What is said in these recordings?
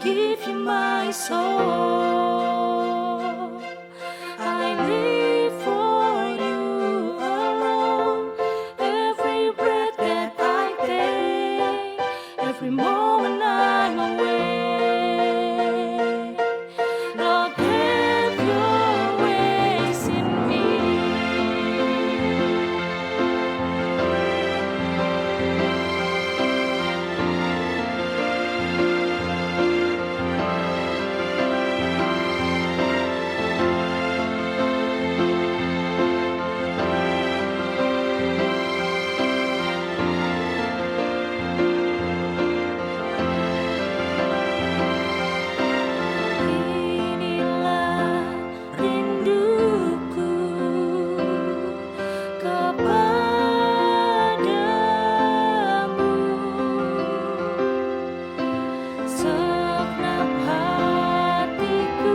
give you my soul. I live for you alone. Every breath that I take, every moment I'm awake. Lord, have your ways in me. Inilah rinduku kepadamu, segenap hatiku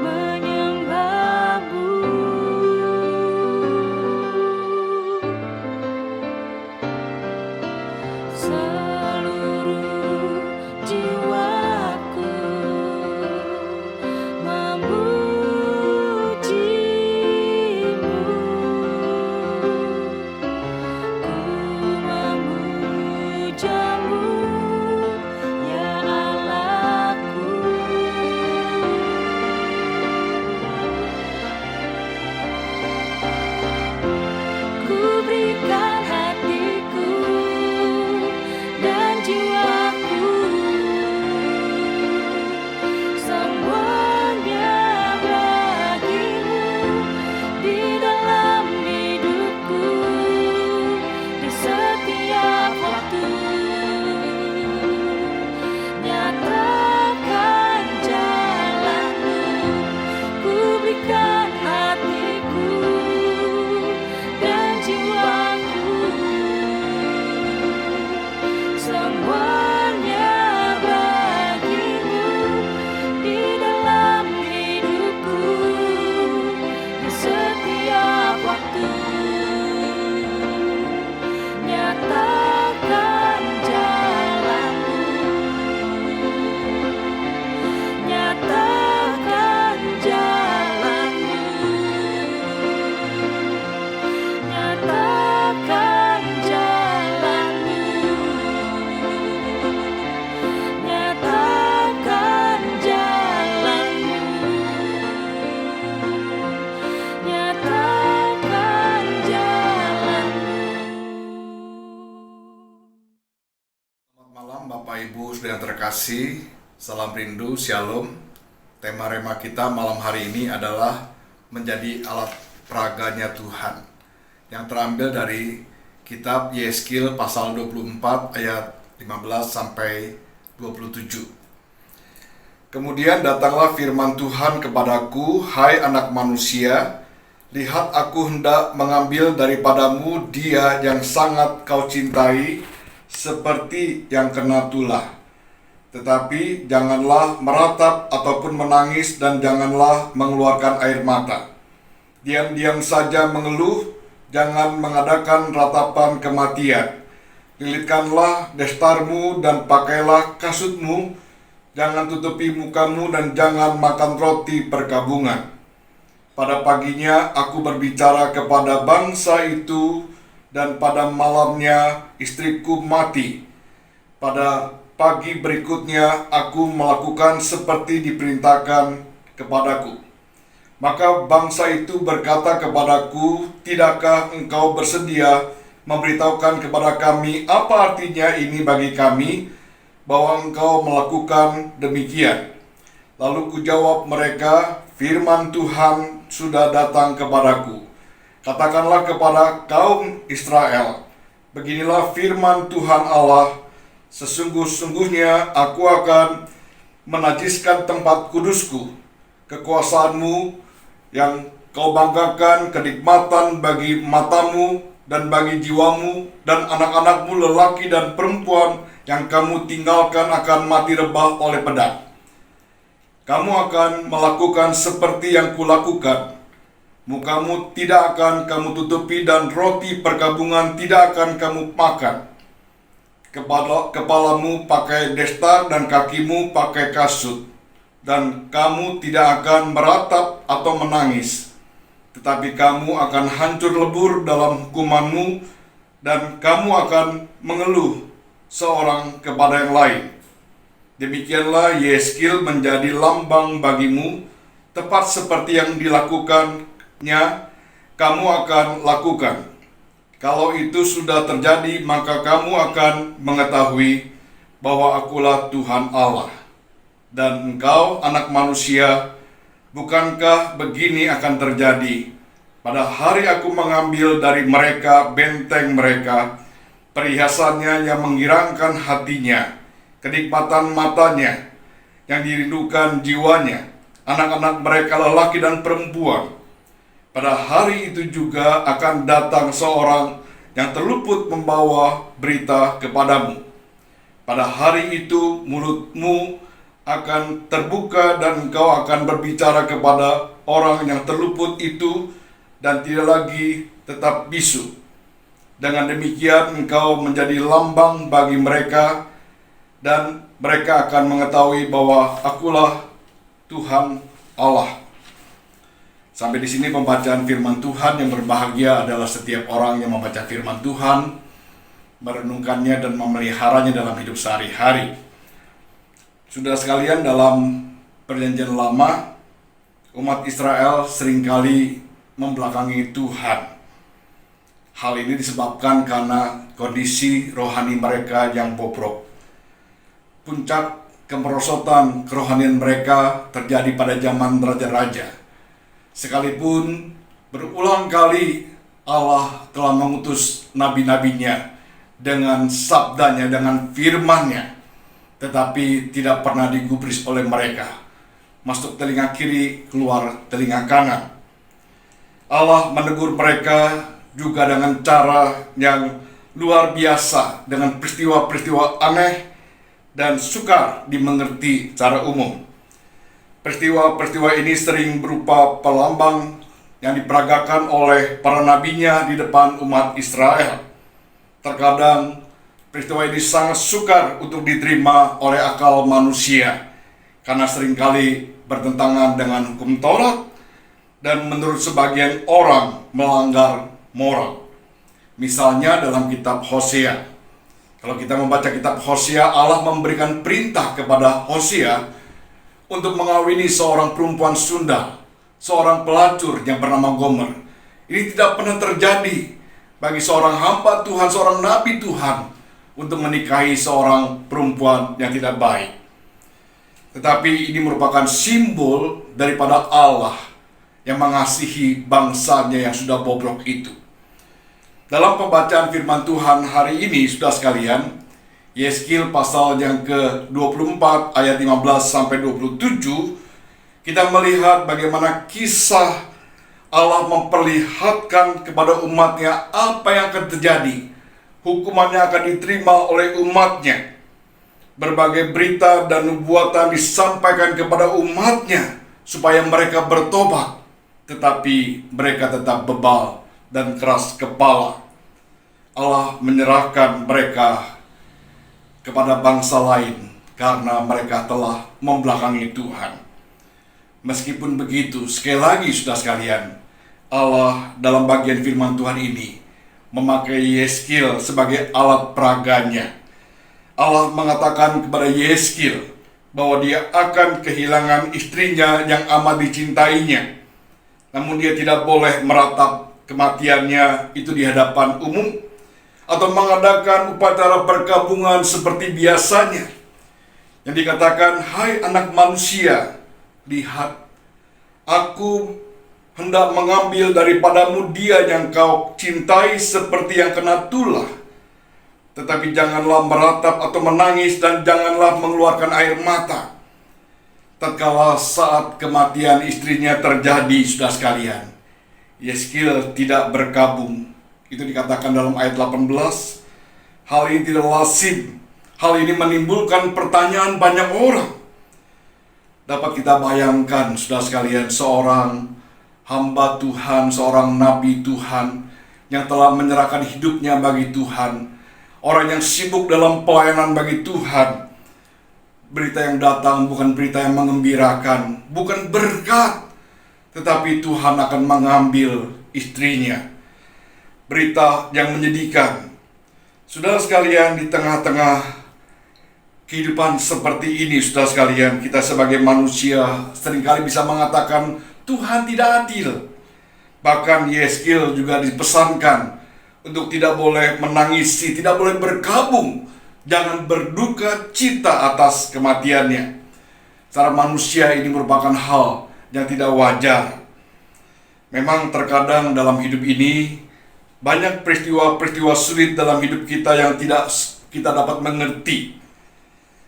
menyembahmu. Seluruh jiwaku memujimu, ku memujamu, ya Allahku. Ku berikan hatiku dan jiwaku, semuanya bagimu, di dalam hidupku, di setiap waktu. Nyatakan jalanmu, ku berikan hatiku dan jiwaku, semuanya bagimu, di dalam hidupku, di setiap waktu. Nyatakan jalanmu, nyatakan jalanmu, nyatakan jalanmu, nyatakan jalanmu, nyatakan jalanmu. Selamat malam Bapak Ibu Saudara yang terkasih, salam rindu, shalom. Tema rema kita malam hari ini adalah menjadi alat peraganya Tuhan, yang terambil dari kitab Yeskil pasal 24 ayat 15 sampai 27. Kemudian datanglah firman Tuhan kepadaku, hai anak manusia, lihat aku hendak mengambil daripadamu dia yang sangat kau cintai, seperti yang kena tulah. Tetapi janganlah meratap ataupun menangis, dan janganlah mengeluarkan air mata. Diam-diam saja mengeluh, jangan mengadakan ratapan kematian. Lilitkanlah destarmu dan pakailah kasutmu, jangan tutupi mukamu dan jangan makan roti perkabungan. Pada paginya aku berbicara kepada bangsa itu, dan pada malamnya istriku mati. Pada pagi berikutnya aku melakukan seperti diperintahkan kepadaku. Maka bangsa itu berkata kepadaku, tidakkah engkau bersedia memberitahukan kepada kami apa artinya ini bagi kami, bahwa engkau melakukan demikian? Lalu kujawab mereka, firman Tuhan sudah datang kepadaku. Katakanlah kepada kaum Israel, beginilah firman Tuhan Allah, sesungguh-sungguhnya aku akan menajiskan tempat kudusku, kekuasaanmu yang kau banggakan, kenikmatan bagi matamu dan bagi jiwamu, dan anak-anakmu lelaki dan perempuan yang kamu tinggalkan akan mati rebah oleh pedang. Kamu akan melakukan seperti yang kulakukan. Mukamu tidak akan kamu tutupi, dan roti perkabungan tidak akan kamu makan. Kepalamu pakai destar dan kakimu pakai kasut, dan kamu tidak akan meratap atau menangis, tetapi kamu akan hancur lebur dalam hukumanmu, dan kamu akan mengeluh seorang kepada yang lain. Demikianlah Yeskil menjadi lambang bagimu, tepat seperti yang dilakukannya, kamu akan lakukan. Kalau itu sudah terjadi, maka kamu akan mengetahui bahwa akulah Tuhan Allah. Dan engkau, anak manusia, bukankah begini akan terjadi? Pada hari aku mengambil dari mereka benteng mereka, perhiasannya yang menggirangkan hatinya, kenikmatan matanya, yang dirindukan jiwanya, anak-anak mereka lelaki dan perempuan. Pada hari itu juga akan datang seorang yang terluput membawa berita kepadamu. Pada hari itu mulutmu akan terbuka dan engkau akan berbicara kepada orang yang terluput itu dan tidak lagi tetap bisu. Dengan demikian engkau menjadi lambang bagi mereka dan mereka akan mengetahui bahwa akulah Tuhan Allah. Sampai di sini pembacaan firman Tuhan. Yang berbahagia adalah setiap orang yang membaca firman Tuhan, merenungkannya dan memeliharanya dalam hidup sehari-hari. Saudara sekalian, dalam Perjanjian Lama, umat Israel seringkali membelakangi Tuhan. Hal ini disebabkan karena kondisi rohani mereka yang bobrok. Puncak kemerosotan kerohanian mereka terjadi pada zaman raja-raja. Sekalipun berulang kali Allah telah mengutus nabi-nabinya dengan sabdanya, dengan firman-Nya, tetapi tidak pernah digubris oleh mereka. Masuk telinga kiri, keluar telinga kanan. Allah menegur mereka juga dengan cara yang luar biasa, dengan peristiwa-peristiwa aneh dan sukar dimengerti secara umum. Peristiwa-peristiwa ini sering berupa pelambang yang diperagakan oleh para nabinya di depan umat Israel. Terkadang peristiwa ini sangat sukar untuk diterima oleh akal manusia karena seringkali bertentangan dengan hukum Taurat dan menurut sebagian orang melanggar moral. Misalnya dalam kitab Hosea. Kalau kita membaca kitab Hosea, Allah memberikan perintah kepada Hosea untuk mengawini seorang perempuan Sunda, seorang pelacur yang bernama Gomer. Ini tidak pernah terjadi bagi seorang hamba Tuhan, seorang nabi Tuhan, untuk menikahi seorang perempuan yang tidak baik. Tetapi ini merupakan simbol daripada Allah yang mengasihi bangsanya yang sudah bobrok itu. Dalam pembacaan firman Tuhan hari ini, saudara sekalian, Yeskil pasal yang ke-24 ayat 15 sampai 27, kita melihat bagaimana kisah Allah memperlihatkan kepada umatnya apa yang akan terjadi. Hukumannya akan diterima oleh umatnya. Berbagai berita dan nubuatan disampaikan kepada umatnya supaya mereka bertobat, tetapi mereka tetap bebal dan keras kepala. Allah menyerahkan mereka kepada bangsa lain karena mereka telah membelakangi Tuhan. Meskipun begitu, sekali lagi saudara sekalian, Allah dalam bagian firman Tuhan ini memakai Yeskil sebagai alat peraganya. Allah mengatakan kepada Yeskil bahwa dia akan kehilangan istrinya yang amat dicintainya. Namun dia tidak boleh meratap kematiannya itu di hadapan umum atau mengadakan upacara perkabungan seperti biasanya. Yang dikatakan, hai anak manusia, lihat, aku hendak mengambil daripadamu dia yang kau cintai seperti yang kena tulah. Tetapi janganlah meratap atau menangis dan janganlah mengeluarkan air mata. Tatkala saat kematian istrinya terjadi, saudara sekalian, Yeskil tidak berkabung. Itu dikatakan dalam ayat 18. Hal ini tidak lazim. Hal ini menimbulkan pertanyaan banyak orang. Dapat kita bayangkan, saudara sekalian, seorang hamba Tuhan, seorang nabi Tuhan yang telah menyerahkan hidupnya bagi Tuhan. orang yang sibuk dalam pelayanan bagi Tuhan. Berita yang datang bukan berita yang mengembirakan, bukan berkat, tetapi Tuhan akan mengambil istrinya. Berita yang menyedihkan. Saudara sekalian, di tengah-tengah kehidupan seperti ini, saudara sekalian, kita sebagai manusia seringkali bisa mengatakan Tuhan tidak adil. Bahkan Yeskil juga dipesankan untuk tidak boleh menangisi, tidak boleh berkabung, jangan berduka cita atas kematiannya. Secara manusia ini merupakan hal yang tidak wajar. Memang terkadang dalam hidup ini banyak peristiwa-peristiwa sulit dalam hidup kita yang tidak kita dapat mengerti.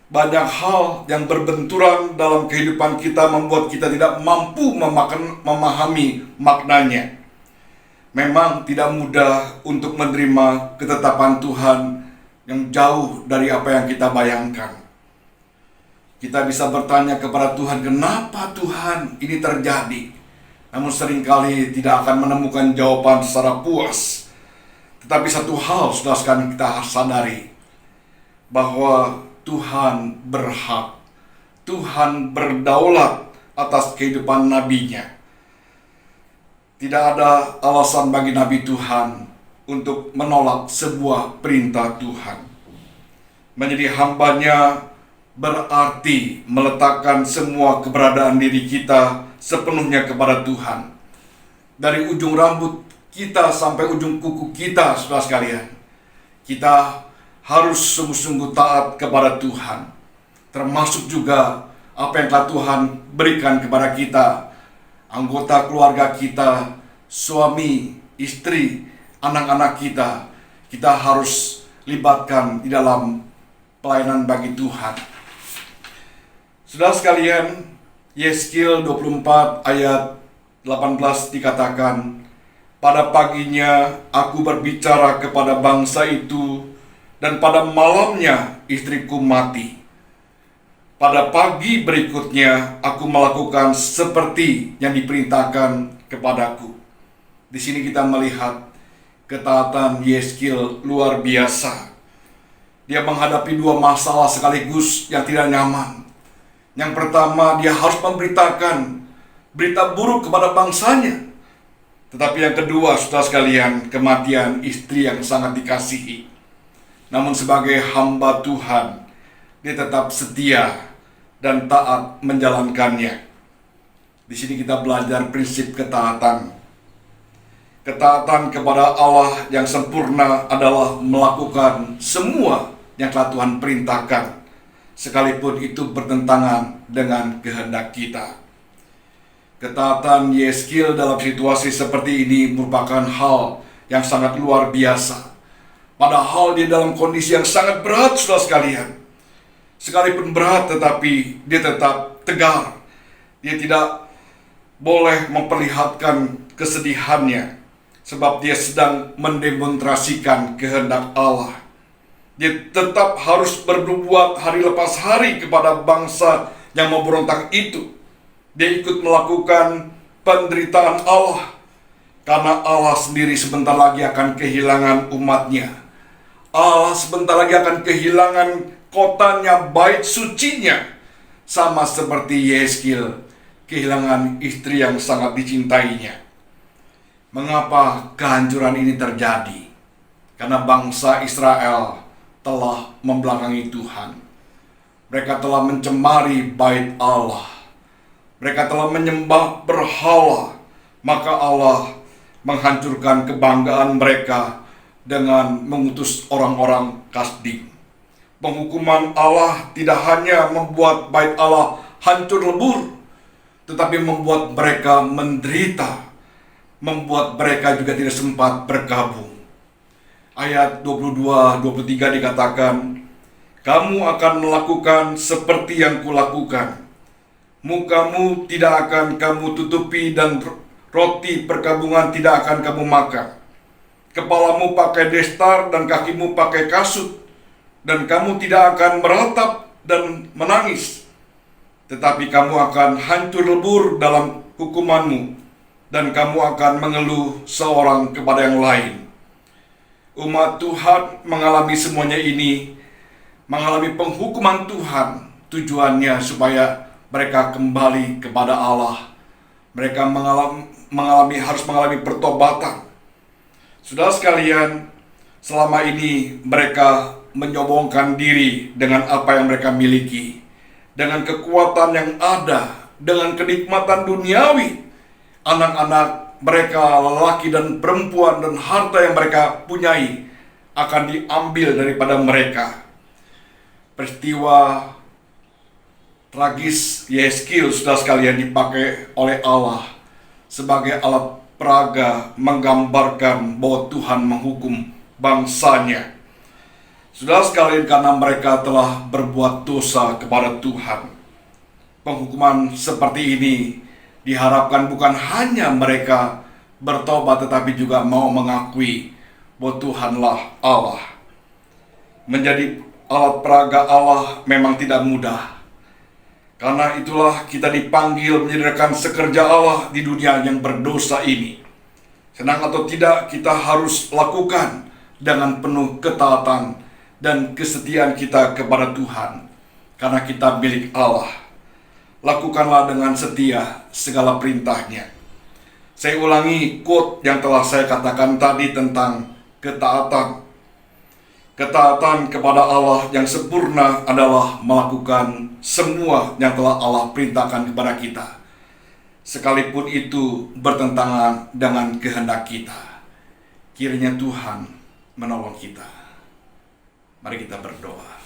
Banyak hal yang berbenturan dalam kehidupan kita membuat kita tidak mampu memahami maknanya. Memang tidak mudah untuk menerima ketetapan Tuhan yang jauh dari apa yang kita bayangkan. Kita bisa bertanya kepada Tuhan, kenapa Tuhan ini terjadi? Namun seringkali tidak akan menemukan jawaban secara puas. Tetapi satu hal sudah sekali kita harus sadari, bahwa Tuhan berhak, Tuhan berdaulat atas kehidupan nabinya. Tidak ada alasan bagi nabi Tuhan untuk menolak sebuah perintah Tuhan. Menjadi hambanya berarti meletakkan semua keberadaan diri kita sepenuhnya kepada Tuhan. Dari ujung rambut kita sampai ujung kuku kita, saudara sekalian, kita harus sungguh-sungguh taat kepada Tuhan. Termasuk juga apa yang telah Tuhan berikan kepada kita, anggota keluarga kita, suami, istri, anak-anak kita. Kita harus libatkan di dalam pelayanan bagi Tuhan. Saudara sekalian, Yeskil 24 ayat 18 dikatakan, pada paginya aku berbicara kepada bangsa itu, dan pada malamnya istriku mati. Pada pagi berikutnya aku melakukan seperti yang diperintahkan kepadaku. Di sini kita melihat ketaatan Yeskil luar biasa. Dia menghadapi dua masalah sekaligus yang tidak nyaman. Yang pertama, dia harus memberitakan berita buruk kepada bangsanya. Tetapi yang kedua, saudara sekalian, kematian istri yang sangat dikasihi. Namun sebagai hamba Tuhan, dia tetap setia dan taat menjalankannya. Di sini kita belajar prinsip ketaatan. Ketaatan kepada Allah yang sempurna adalah melakukan semua yang telah Tuhan perintahkan, sekalipun itu bertentangan dengan kehendak kita. Ketaatan Yeskil dalam situasi seperti ini merupakan hal yang sangat luar biasa. Padahal dia dalam kondisi yang sangat berat, saudara sekalian. Sekalipun berat, tetapi dia tetap tegar. Dia tidak boleh memperlihatkan kesedihannya, sebab dia sedang mendemonstrasikan kehendak Allah. Dia tetap harus berbuat hari lepas hari kepada bangsa yang memberontak itu. Dia ikut melakukan penderitaan Allah, karena Allah sendiri sebentar lagi akan kehilangan umatnya. Allah sebentar lagi akan kehilangan kotanya, bait sucinya. Sama seperti Yeskil kehilangan istri yang sangat dicintainya. Mengapa kehancuran ini terjadi? Karena bangsa Israel telah membelakangi Tuhan. Mereka telah mencemari bait Allah. Mereka telah menyembah berhala. Maka Allah menghancurkan kebanggaan mereka dengan mengutus orang-orang Kasdim. Penghukuman Allah tidak hanya membuat bait Allah hancur lebur, tetapi membuat mereka menderita, membuat mereka juga tidak sempat berkabung. Ayat 22-23 dikatakan, kamu akan melakukan seperti yang kulakukan. Mukamu tidak akan kamu tutupi dan roti perkabungan tidak akan kamu makan. Kepalamu pakai destar dan kakimu pakai kasut, dan kamu tidak akan meratap dan menangis. Tetapi kamu akan hancur lebur dalam hukumanmu, dan kamu akan mengeluh seorang kepada yang lain. Umat Tuhan mengalami semuanya ini, mengalami penghukuman Tuhan, tujuannya supaya mereka kembali kepada Allah. Mereka harus mengalami pertobatan. Saudara sekalian, selama ini mereka menyombongkan diri dengan apa yang mereka miliki, dengan kekuatan yang ada, dengan kenikmatan duniawi. Anak-anak mereka, lelaki dan perempuan, dan harta yang mereka punyai akan diambil daripada mereka. Peristiwa tragis Yeskil, saudara sekalian, dipakai oleh Allah sebagai alat peraga menggambarkan bahwa Tuhan menghukum bangsanya. Saudara sekalian, karena mereka telah berbuat dosa kepada Tuhan, penghukuman seperti ini diharapkan bukan hanya mereka bertobat, tetapi juga mau mengakui bahwa Tuhanlah Allah. Menjadi alat peraga Allah memang tidak mudah. Karena itulah kita dipanggil menjadi rekan sekerja Allah di dunia yang berdosa ini. Senang atau tidak, kita harus lakukan dengan penuh ketaatan dan kesetiaan kita kepada Tuhan, karena kita milik Allah. Lakukanlah dengan setia segala perintahnya. Saya ulangi quote yang telah saya katakan tadi tentang ketaatan. Ketaatan kepada Allah yang sempurna adalah melakukan semua yang telah Allah perintahkan kepada kita, sekalipun itu bertentangan dengan kehendak kita. Kiranya Tuhan menolong kita. Mari kita berdoa.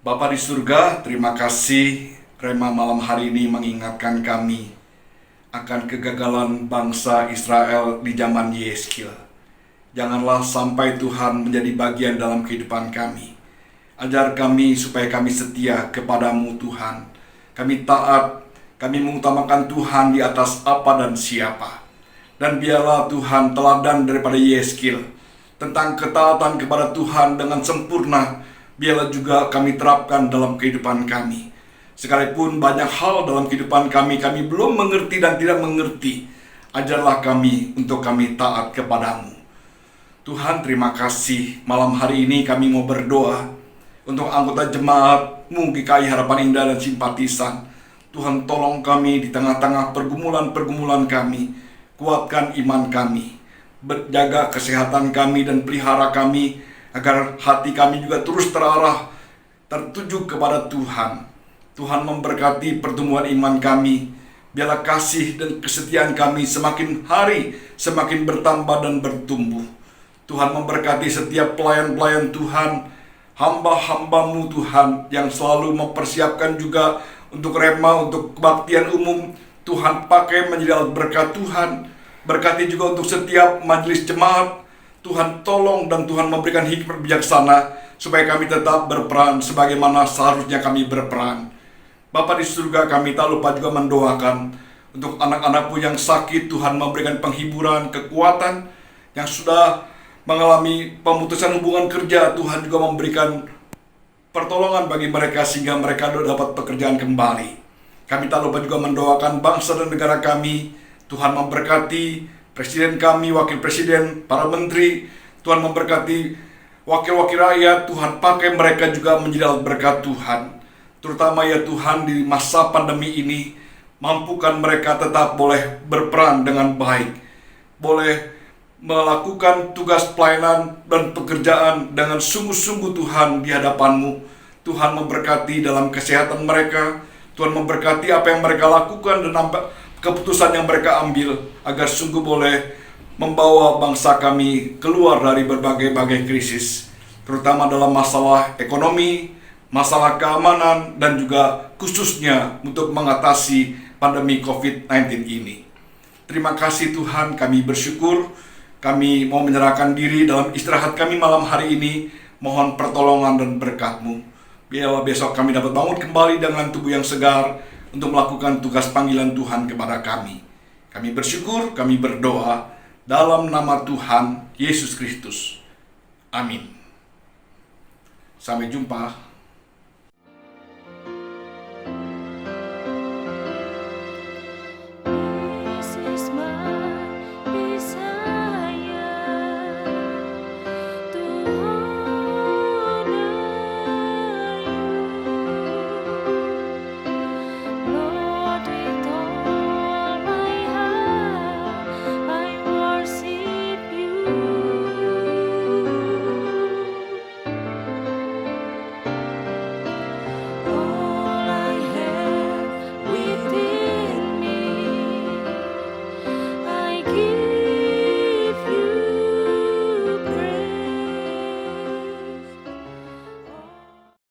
Bapa di surga, terima kasih Rema malam hari ini mengingatkan kami akan kegagalan bangsa Israel di zaman Yeskil. Janganlah sampai Tuhan menjadi bagian dalam kehidupan kami. Ajar kami supaya kami setia kepadamu Tuhan. Kami taat, kami mengutamakan Tuhan di atas apa dan siapa. Dan biarlah Tuhan teladan daripada Yeskil tentang ketaatan kepada Tuhan dengan sempurna, biarlah juga kami terapkan dalam kehidupan kami. Sekalipun banyak hal dalam kehidupan kami belum mengerti dan tidak mengerti, ajarlah kami untuk kami taat kepadamu. Tuhan, terima kasih malam hari ini kami mau berdoa untuk anggota jemaat-Mu GKI Harapan Indah dan simpatisan. Tuhan, tolong kami di tengah-tengah pergumulan-pergumulan kami. Kuatkan iman kami, berjaga kesehatan kami dan pelihara kami, agar hati kami juga terus terarah, tertuju kepada Tuhan. Tuhan memberkati pertumbuhan iman kami. Biarlah kasih dan kesetiaan kami semakin hari semakin bertambah dan bertumbuh. Tuhan memberkati setiap pelayan-pelayan Tuhan, hamba-hamba-Mu Tuhan, yang selalu mempersiapkan juga untuk Rema, untuk kebaktian umum. Tuhan pakai menjadi alat berkat Tuhan. Berkati juga untuk setiap majelis jemaat. Tuhan tolong dan Tuhan memberikan hikmat bijaksana supaya kami tetap berperan sebagaimana seharusnya kami berperan. Bapa di surga, kami tak lupa juga mendoakan untuk anak-anak-Mu yang sakit. Tuhan memberikan penghiburan, kekuatan. Yang sudah mengalami pemutusan hubungan kerja, Tuhan juga memberikan pertolongan bagi mereka sehingga mereka dapat pekerjaan kembali. Kami tak lupa juga mendoakan bangsa dan negara kami. Tuhan memberkati presiden kami, wakil presiden, para menteri. Tuhan memberkati wakil-wakil rakyat. Tuhan pakai mereka juga menjadi alat berkat Tuhan. Terutama ya Tuhan, di masa pandemi ini, mampukan mereka tetap boleh berperan dengan baik, boleh melakukan tugas pelayanan dan pekerjaan dengan sungguh-sungguh Tuhan di hadapan-Mu. Tuhan memberkati dalam kesehatan mereka. Tuhan memberkati apa yang mereka lakukan dan keputusan yang mereka ambil, agar sungguh boleh membawa bangsa kami keluar dari berbagai-bagai krisis, terutama dalam masalah ekonomi, masalah keamanan, dan juga khususnya untuk mengatasi pandemi COVID-19 ini. Terima kasih Tuhan, kami bersyukur. Kami mau menyerahkan diri dalam istirahat kami malam hari ini. Mohon pertolongan dan berkat-Mu. Biarlah besok kami dapat bangun kembali dengan tubuh yang segar untuk melakukan tugas panggilan Tuhan kepada kami. Kami bersyukur, kami berdoa dalam nama Tuhan Yesus Kristus. Amin. Sampai jumpa.